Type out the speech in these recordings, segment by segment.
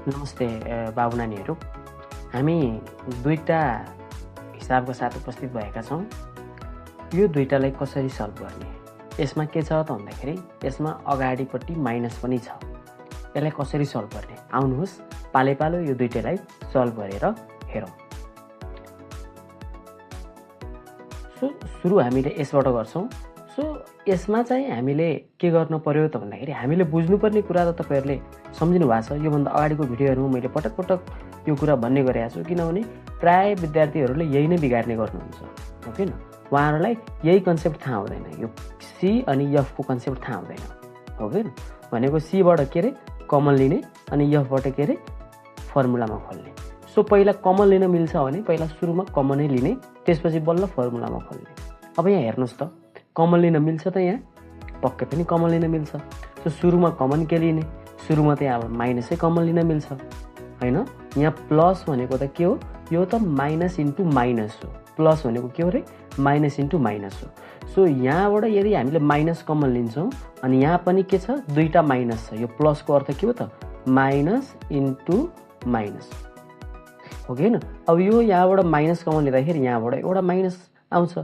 नमस्ते बाबु नानीहरू, हामी दुईटा हिसाबका साथ उपस्थित भएका छौँ। यो दुईटालाई कसरी सल्भ गर्ने? यसमा के छ त भन्दाखेरि यसमा अगाडिपट्टि माइनस पनि छ। यसलाई कसरी सल्भ गर्ने? आउनुहोस् पालो यो दुईटालाई सल्भ गरेर हेरौँ। सुरु हामीले यसबाट गर्छौँ। यसमा चाहिँ हामीले के गर्न पर्यो त भन्दाखेरि हामीले बुझ्नुपर्ने कुरा त तपाईहरुले सम्झिनु भएको छ। योभन्दा अगाडिको भिडियोहरुमा मैले पटक पटक यो कुरा भन्ने गरेको छु, किनभने प्राय विद्यार्थीहरूले यही नै बिगार्ने गर्नुहुन्छ, हो किन? उहाँहरूलाई यही कन्सेप्ट थाहा हुँदैन, यो सी अनि एफ को कन्सेप्ट थाहा हुँदैन, हो किन? भनेको सी बाट के रे कमन लिने अनि एफ बाट के रे फर्मुलामा खोल्ने। पहिला कमन लिन मिल्छ भने पहिला सुरुमा कमनै लिने, त्यसपछि बल्ल फर्मुलामा खोल्ने। अब यहाँ हेर्नुस् त, कमन लिन मिल्छ त? यहाँ पक्कै पनि कमन लिन मिल्छ। सुरुमा कमन के लिने? सुरुमा त यहाँ माइनसै कमन लिन मिल्छ, हैन? यहाँ प्लस भनेको त के हो? यो त माइनस इन्टु माइनस हो। प्लस भनेको के हो रे? माइनस इन्टु माइनस हो। यहाँबाट यदि हामीले माइनस कमन लिन्छौँ अनि यहाँ पनि के छ? दुईटा माइनस छ। यो प्लसको अर्थ के हो त? माइनस इन्टु माइनस, हो कि हैन? अब यो यहाँबाट माइनस कमन लिँदाखेरि यहाँबाट एउटा माइनस आउँछ,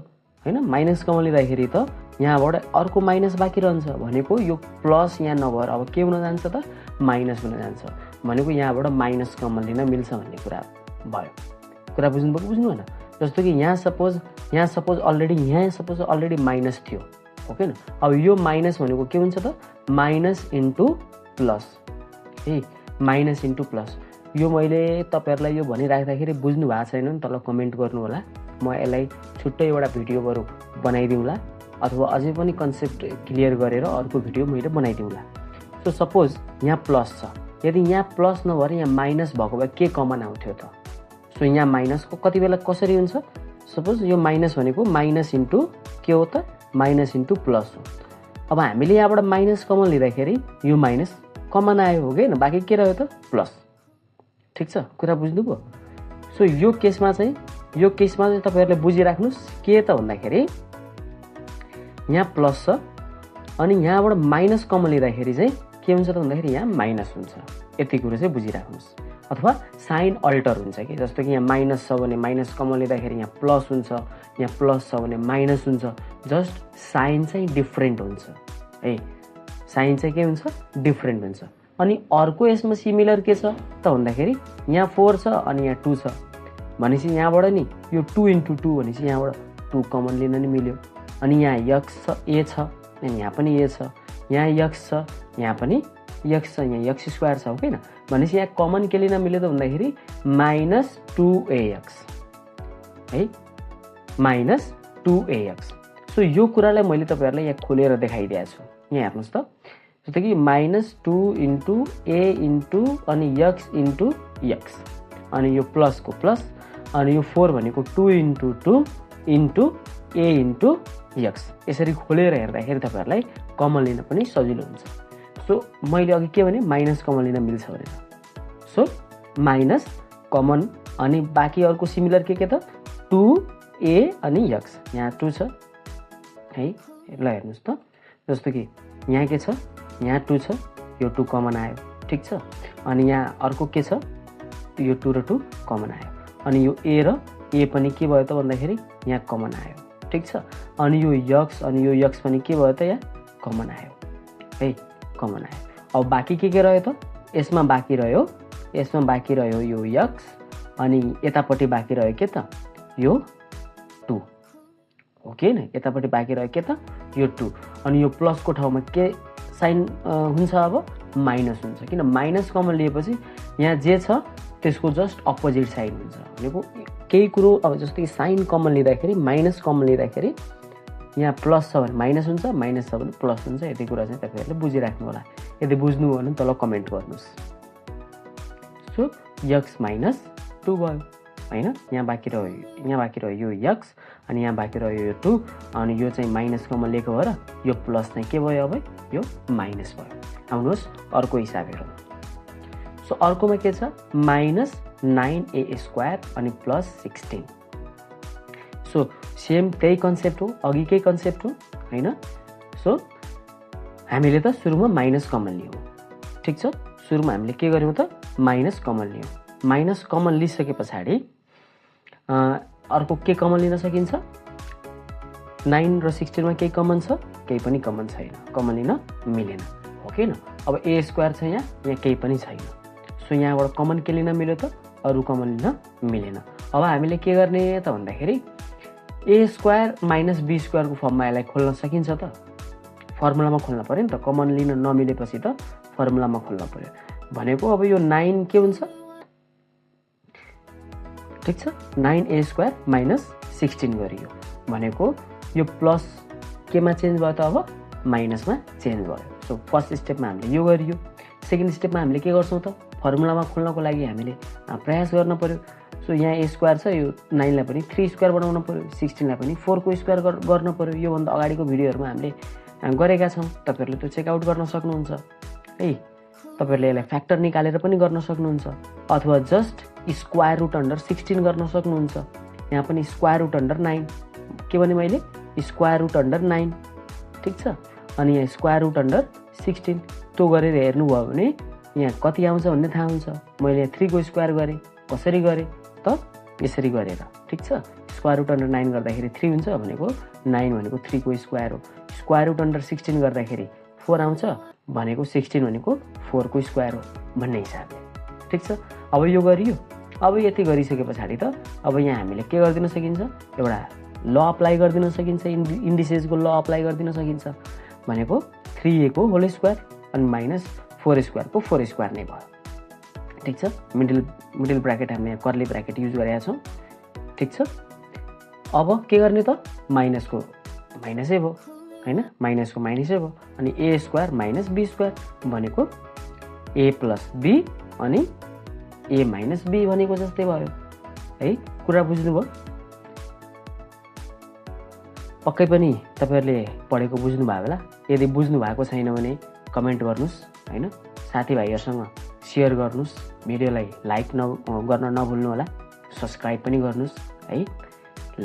हैन? माइनस कमन लिँदाखेरि त यहाँबाट अर्को माइनस बाँकी रहन्छ, भनेको यो प्लस यहाँ नभएर अब के हुन जान्छ त? माइनस हुन जान्छ, भनेको यहाँबाट माइनस कमन लिन मिल्छ भन्ने कुरा भयो। कुरा बुझ्नुभयो? बुझ्नु भएन? जस्तो कि यहाँ सपोज अलरेडी माइनस थियो, हो कि न? अब यो माइनस भनेको के हुन्छ त? माइनस इन्टु प्लस, है, माइनस इन्टु प्लस। यो मैले तपाईहरुलाई यो भनिराख्दाखेरि बुझ्नु भएको छैन नि, तल कमेन्ट गर्नु होला। म यसलाई छुट्टै एउटा भिडियो बरु बनाइदिउँला, अथवा अझै पनि कन्सेप्ट क्लियर गरेर अर्को भिडियो मैले बनाइदिउँला। सपोज यहाँ प्लस छ, यदि यहाँ प्लस नभएर यहाँ माइनस भएको भए के कमन आउँथ्यो त? यहाँ माइनसको कति बेला कसरी हुन्छ? सपोज यो माइनस भनेको माइनस इन्टु के हो त? माइनस इन्टु प्लस हो। अब हामीले यहाँबाट माइनस कमन लिँदाखेरि यो माइनस कमन आयो, हो कि? बाँकी के रह्यो त? प्लस। ठिक छ? कुरा बुझ्नुभयो? यो केसमा चाहिँ तपाईहरुले बुझिराख्नुस् के त भन्दाखेरि यहाँ प्लस छ अनि यहाँबाट माइनस कमन लिँदाखेरि चाहिँ के हुन्छ त भन्दाखेरि यहाँ माइनस हुन्छ। यति कुरा चाहिँ बुझिराख्नुस्। अथवा साइन अल्टर हुन्छ कि, जस्तो कि यहाँ माइनस छ भने माइनस कमन लिँदाखेरि यहाँ प्लस हुन्छ, यहाँ प्लस छ भने माइनस हुन्छ। जस्ट साइन चाहिँ डिफरेन्ट हुन्छ, है। साइन चाहिँ के हुन्छ? डिफरेन्ट हुन्छ। अनि अर्को यसमा सिमिलर के छ त भन्दाखेरि यहाँ 4 छ अनि यहाँ 2 छ, भनेपछि यहाँबाट नि यो 2 इन्टु 2 भनेपछि यहाँबाट 2 कमन लिन नि मिल्यो। अनि यहाँ यक्स छ, ए छ, अनि यहाँ पनि ए छ, यहाँ यक्स छ, यहाँ पनि यक्स छ, यहाँ यक्स स्क्वायर छ, हो किन? भनेपछि यहाँ कमन के लिन मिल्यो त भन्दाखेरि माइनस 2ax, है, माइनस 2ax। यो कुरालाई मैले तपाईहरुलाई यहाँ खोलेर देखाइदिएको छु। यहाँ हेर्नुस् त, जस्तो कि माइनस 2 इन्टु ए इन्टु अनि यक्स इन्टु यक्स, अनि यो प्लसको प्लस, अनि यो 4 भनेको 2 into 2 into a into x. यसरी खोलेर हेर्दाखेरि तपाईहरुलाई कमन लिन पनि सजिलो हुन्छ। मैले अघि के भने? माइनस कमन लिन मिल्छ भनेर। माइनस कमन अनि बाँकी अर्को सिमिलर के त? 2a अनि यक्स। यहाँ 2 छ, है, ल हेर्नुस् त, जस्तो कि यहाँ के छ? यहाँ 2 छ, यो 2 कमन आयो, ठिक छ? अनि यहाँ अर्को के छ? यो 2 र 2 कमन आयो, अनि यो ए र ए पनि के भयो त भन्दाखेरि यहाँ कमन आयो, ठिक छ? अनि यो यक्स अनि यो यक्स पनि के भयो त? यहाँ कमन आयो, है, कमन आयो। अब बाँकी के रह्यो त? यसमा बाँकी रह्यो यो यक्स, अनि यतापट्टि बाँकी रह्यो के त? यो 2, हो कि हैन? यतापट्टि बाँकी रह्यो के त? यो 2। अनि यो प्लसको ठाउँमा के साइन हुन्छ? अब माइनस हुन्छ, किन? माइनस कमन लिएपछि यहाँ जे छ त्यसको जस्ट अपोजिट साइन हुन्छ, भनेको केही कुरो। अब जस्तो कि साइन कमन लिँदाखेरि, माइनस कमन लिँदाखेरि यहाँ प्लस छ भने माइनस हुन्छ, माइनस छ भने प्लस हुन्छ। यति कुरा चाहिँ तपाईहरुले बुझिराख्नु होला। यदि बुझ्नु भयो भने तल कमेन्ट गर्नुस्। यक्स माइनस 2 भयो, हैन? यहाँ बाँकी रह्यो यो यक्स, अनि यहाँ बाँकी रह्यो यो 2, अनि यो चाहिँ माइनस कमन लिएको भएर यो प्लस चाहिँ के भयो? अब यो माइनस भयो। आउनुहोस् अर्को हिसाब हेरौँ। अर्कोमा के छ? माइनस 9a स्क्वायर अनि प्लस 16। सेम त्यही कन्सेप्ट हो, अघिकै कन्सेप्ट हो, हैन? हामीले त सुरुमा माइनस कमन लियौँ, ठिक छ? सुरुमा हामीले के गर्यौँ त माइनस कमन लियौँ। माइनस कमन लिइसके पछाडि अर्को के कमन लिन सकिन्छ 9 र 16 मा केही कमन छ केही पनि कमन छैन कमन लिन मिलेन हो कि न। अब a स्क्वायर छ यहाँ केही पनि छैन सो यहाँबाट कमन के लिन मिल्यो त अरु कमन लिन मिलेन। अब हामीले के गर्ने त भन्दाखेरि a square minus b square को फर्ममा यसलाई खोल्न सकिन्छ त फर्मुलामा खोल्न पर्यो नि त कमन लिन नमिलेपछि त फर्मुलामा खोल्न पर्यो भनेको अब यो 9 के हुन्छ ठीक छ 9a स्क्वायर माइनस 16 गरियो भनेको यो प्लस केमा चेन्ज भयो त अब माइनसमा चेन्ज भयो। सो फर्स्ट स्टेपमा हामीले यो गरियो। सेकेन्ड स्टेपमा हामीले के गर्छौं त फर्मुलामा खोल्नको लागि हामीले प्रयास गर्न पर्यो। सो यहाँ a स्क्वायर छ यो 9 लाई पनि 3 स्क्वायर बनाउन पर्यो 16 लाई पनि 4 को स्क्वायर गर्न पर्यो। यो भन्दा अगाडिको भिडियोहरुमा हामीले गरेका छौं तपाईहरुले त्यो चेक आउट गर्न सक्नुहुन्छ है। तपाईहरुले यसलाई फ्याक्टर निकालेर पनि गर्न सक्नुहुन्छ अथवा जस्ट स्क्वायर रुट अन्डर 16 गर्न सक्नुहुन्छ। यहाँ पनि स्क्वायर रुट अन्डर 9 के भने मैले स्क्वायर रुट अन्डर 9 ठीक छ अनि यहाँ स्क्वायर रुट अन्डर 16 त्यो गरेर हेर्नु भयो भने यहाँ कति आउँछ भन्ने थाहा हुन्छ। मैले 3 को स्क्वायर गरे कसरी गरे त यसरी गरेर ठीक छ स्क्वायर रुट अन्डर 9 गर्दाखेरि 3 हुन्छ भनेको 9 भनेको 3 को स्क्वायर हो। स्क्वायर रुट अन्डर 16 गर्दाखेरि 4 आउँछ भनेको 16 भनेको 4 को स्क्वायर हो भन्ने हिसाबले ठीक छ। अब यो गरियो। अब यति गरिसके पछाडी त अब यहाँ हामीले के गर्दिन सकिन्छ एउटा ल अप्लाई गर्दिन सकिन्छ इन्डिसेस को ल अप्लाई गर्दिन सकिन्छ भनेको 3a को होल स्क्वायर अनि माइनस 4 स्क्वायर को 4 स्क्वायर नै भयो ठीक छ। मिडल ब्र्याकेट हामीले कर्ली ब्र्याकेट युज गरेका छौं ठीक छ। अब के गर्ने त माइनस को माइनसै भयो हैन माइनस को माइनसै भयो अनि a square minus b square भनेको a प्लस b अनि a माइनस b भनेको जस्तै भयो है। कुरा बुझ्नुभयो पक्कै पनि तपाईहरुले पढेको बुझ्नु भयो होला। यदि बुझ्नु भएको छैन भने कमेन्ट गर्नुस् हैन साथीभाइहरुसँग शेयर गर्नुस् भिडियोलाई लाइक गर्न नभुल्नु होला सब्स्क्राइब पनि गर्नुस् है।